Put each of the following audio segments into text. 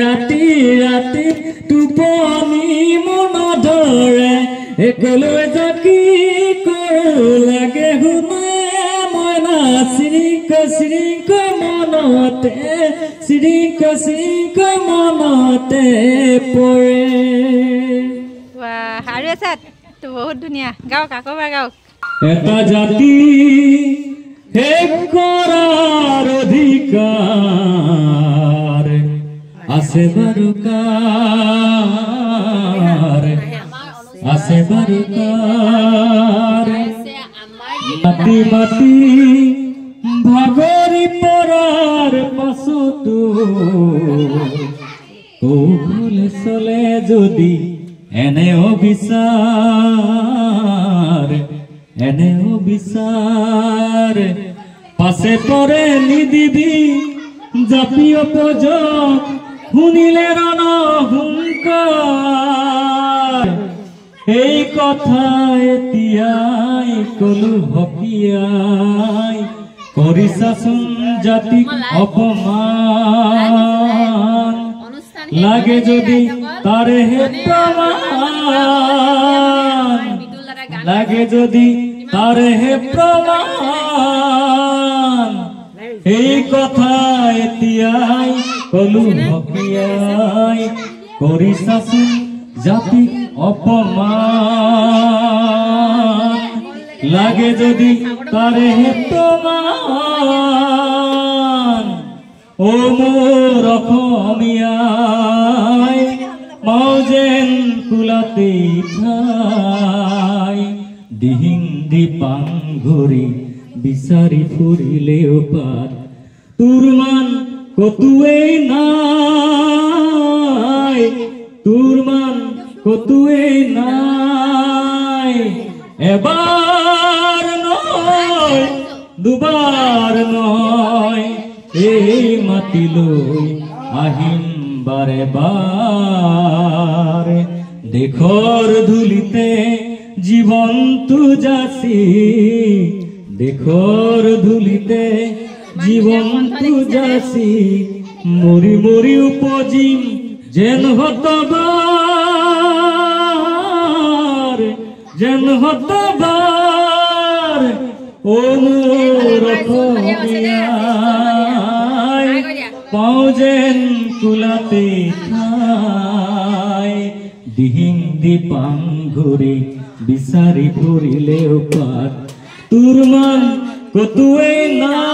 ৰাতি ৰাতি টোপনি মন ধৰে একলৈ জাকি কৰো লাগে শুনে মইনা চিৰিক মনতে চিৰিক মনতে পৰে। আৰু আছে তো বহুত ধুনীয়া গাওক আকৌ এবাৰ গাওক। এটা জাতি শেষ কৰাৰ অধিকাৰ আছে বাৰু কাৰ আছে বাৰু কাৰ মাটি মাটি ভাগৰি পৰাৰ পাছতো কৌশলে চলে যদি এনেও বিচাৰ পাছে পৰে নিদিবি জাতীয় পজ শুনিলে ৰণ হুংকাৰ এই কথা এতিয়াই কলো হকিয়াই কৰিছাচোন জাতিক অপমান লাগে যদি তাৰে হে প্ৰমাণ লাগে যদি তাৰে হে প্ৰমাণ এই কথা এতিয়াই কলো হকিয়াই কৰিছাচোন জাতিক অপমান লাগে যদি তাৰে হে প্ৰমাণ ও মোৰ অসমীয়াই মাও যেন কুলাতে ঠাই দিহিং দীপাং ঘূৰি বিচাৰি ফুৰিলেও পাত তোৰ মান কতোৱেই নাই তোৰ মান কতোৱেই নাই এবাৰ নহয় দুবাৰ নহয় এই মাতিলৈ আহিম বাৰে বাৰে দেশৰ ধূলিতে জীৱনটো যাচি দেশৰ ধূলিতে জীৱনটো যাচি মৰি মৰি উপজিম যেন হতবাৰ ও মোৰ অসমীয়াই পাওঁ যেন কুলাতে ঠাই দিহিং দীপাং ঘূৰি বিচাৰি ফুৰিলেও পাত তোৰ মান কতোৱেই নাই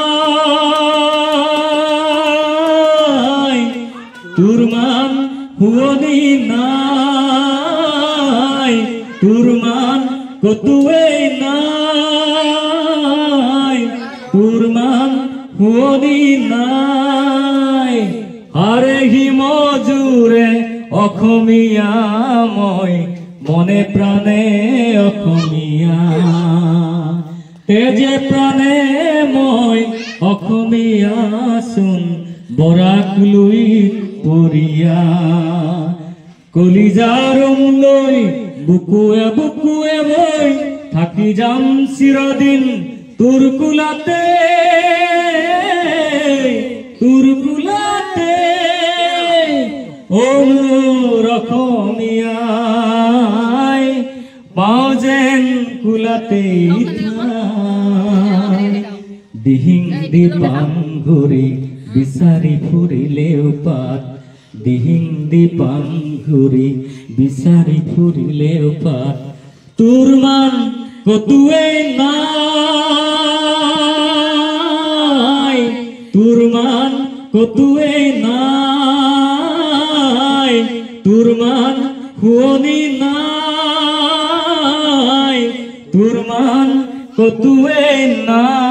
তোৰ মান শুৱনি নাই তোৰ মান কতোৱেই নাই তোৰ মান শুৱনি নাই আৰে হিমজুৰে অসমীয়া মই মনে প্ৰাণে অসমীয়া তেজে প্ৰাণে মই অসমীয়া চোন বৰাক লৈ পৰিয়া কলিজাৰ লৈ বুকুৱে বুকুৱে বৈ থাকি যাম চিৰদিন তোৰ কুলাতে ও মোৰ অসমীয়াই পাওঁ যেন কুলাতে দিহিং দীপাং ঘূৰি বিচাৰি ফুৰিলেও পাত দিহিং দীপাং ঘূৰি বিচাৰি ফুৰিলেও পাত তোৰ মান কতোৱেই নাই তোৰ মান কতোৱেই নাই তোৰ মান শুৱনি নাই তোৰ মান কতোৱেই নাই।